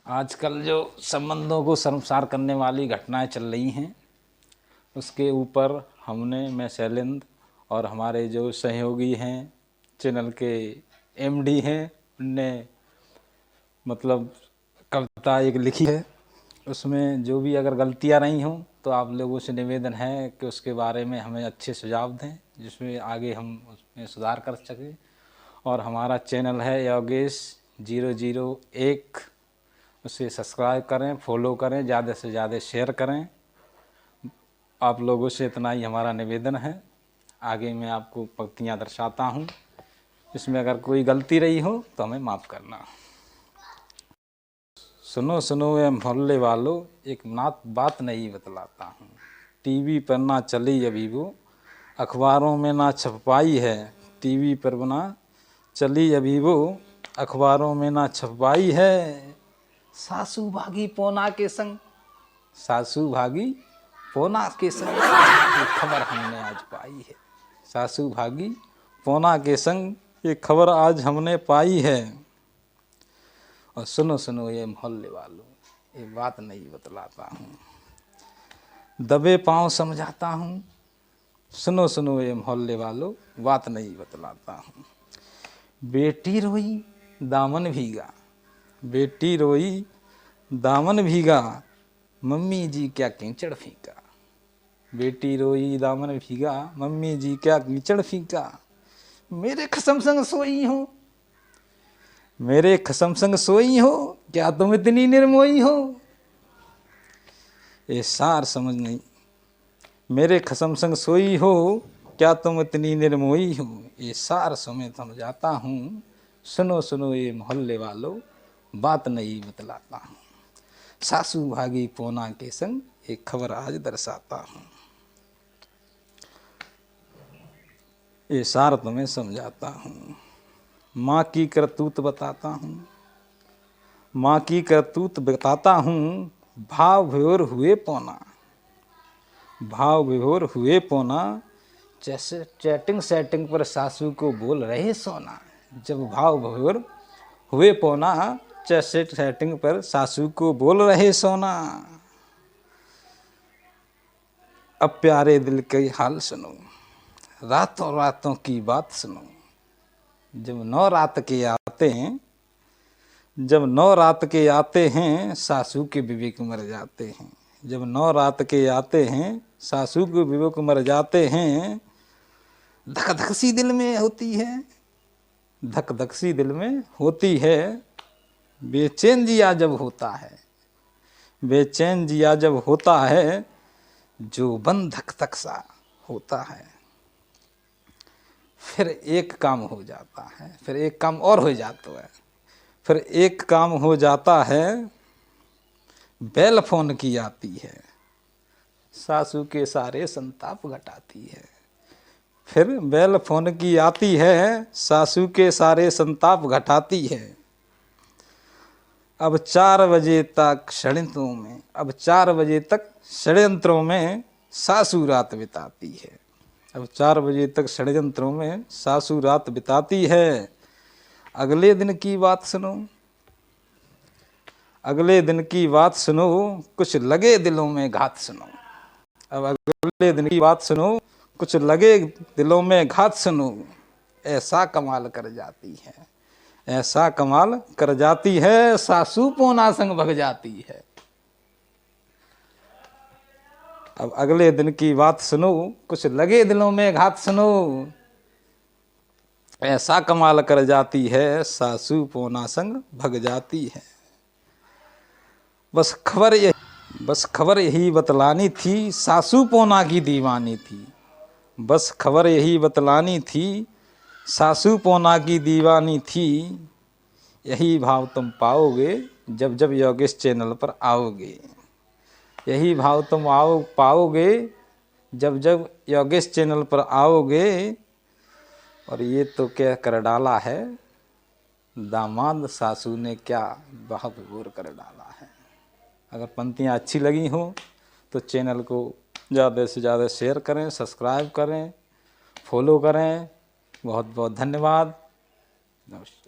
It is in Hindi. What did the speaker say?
आजकल जो संबंधों को शर्मसार करने वाली घटनाएं चल रही हैं, उसके ऊपर मैं शैलेंद्र और हमारे जो सहयोगी हैं, चैनल के एमडी हैं, उनने मतलब कविता एक लिखी है। उसमें जो भी अगर गलतियां रही हों तो आप लोगों से निवेदन है कि उसके बारे में हमें अच्छे सुझाव दें, जिसमें आगे हम उसमें सुधार कर सकें। और हमारा चैनल है योगेश 001, उसे सब्सक्राइब करें, फॉलो करें, ज़्यादा से ज़्यादा शेयर करें। आप लोगों से इतना ही हमारा निवेदन है। आगे मैं आपको पंक्तियाँ दर्शाता हूँ, इसमें अगर कोई गलती रही हो तो हमें माफ़ करना। सुनो सुनो ये मोहल्ले वालों, एक बात नहीं बतलाता हूँ। टीवी पर ना चली अभी वो, अखबारों में ना छपवाई है। टीवी पर ना चली अभी वो, अखबारों में ना छपवाई है। सासू भागी पोना के संग, सासू भागी पोना के संग, ये खबर हमने आज पाई है। सासू भागी पोना के संग, ये खबर आज हमने पाई है। और सुनो सुनो ये मोहल्ले वालों, ये बात नहीं बतलाता हूँ, दबे पाँव समझाता हूँ। सुनो सुनो ये मोहल्ले वालों, बात नहीं बतलाता हूँ। बेटी रोई दामन भीगा, बेटी रोई दामन भीगा, मम्मी जी क्या कीचड़ फीका। बेटी रोई दामन भीगा, मम्मी जी क्या कीचड़ फीका। मेरे खसम संग सोई हो, मेरे खसम संग सोई हो, क्या तुम इतनी निर्मोही हो। ये सार समझ नहीं, मेरे खसम संग सोई हो, क्या तुम इतनी निर्मोही हो। ये सार समझाता हूँ। सुनो सुनो ये मोहल्ले वालों, बात नहीं बतलाता हूँ। सासू भागी पोना के संग, एक खबर आज दर्शाता हूँ। ये सार तुम्हें समझाता हूँ। माँ की करतूत बताता हूँ, माँ की करतूत बताता हूँ। भाव विभोर हुए पौना, भाव विभोर हुए पौना, जैसे चैटिंग सेटिंग पर सासू को बोल रहे सोना। जब भाव विभोर हुए पौना, जैसे सेटिंग पर सासू को बोल रहे सोना। अब प्यारे दिल के हाल सुनो, रातों रातों की बात सुनो। जब 9 रात के आते हैं, जब 9 रात के आते हैं, सासू के विवेक मर जाते हैं। जब 9 रात के आते हैं, सासू के विवेक मर जाते हैं। धक धक सी दिल में होती है, धक धक सी दिल में होती है। बेचैन जिया जब होता है, बेचैन जिया जब होता है। जो बन धक धक सा होता है। फिर एक काम हो जाता है, फिर एक काम और हो जाता है, फिर एक काम हो जाता है। बेल फोन की आती है, सासू के सारे संताप घटाती है। फिर बेल फोन की आती है, सासू के सारे संताप घटाती है। अब 4 बजे तक षड्यंत्रों में, अब 4 बजे तक षड्यंत्रों में सासू रात बिताती है। अब 4 बजे तक षड्यंत्रों में सासू रात बिताती है। अगले दिन की बात सुनो, अगले दिन की बात सुनो, कुछ लगे दिलों में घात सुनो। अब अगले दिन की बात सुनो, कुछ लगे दिलों में घात सुनो। ऐसा कमाल कर जाती है, ऐसा कमाल कर जाती है। सासू पोना संग भग जाती है। अब अगले दिन की बात सुनो, कुछ लगे दिलों में घात सुनो। ऐसा कमाल कर जाती है, सासू पोना संग भग जाती है। बस खबर यही बतलानी थी, सासू पोना की दीवानी थी। बस खबर यही बतलानी थी, सासू पोना की दीवानी थी। यही भाव तुम पाओगे जब जब योगेश चैनल पर आओगे। यही भाव तुम पाओगे जब जब योगेश चैनल पर आओगे। और ये तो क्या कर डाला है, दामाद सासू ने क्या भाव विभोर कर डाला है। अगर पंक्तियाँ अच्छी लगी हों तो चैनल को ज़्यादा से ज़्यादा शेयर करें, सब्सक्राइब करें, फॉलो करें। बहुत बहुत धन्यवाद। नमस्कार।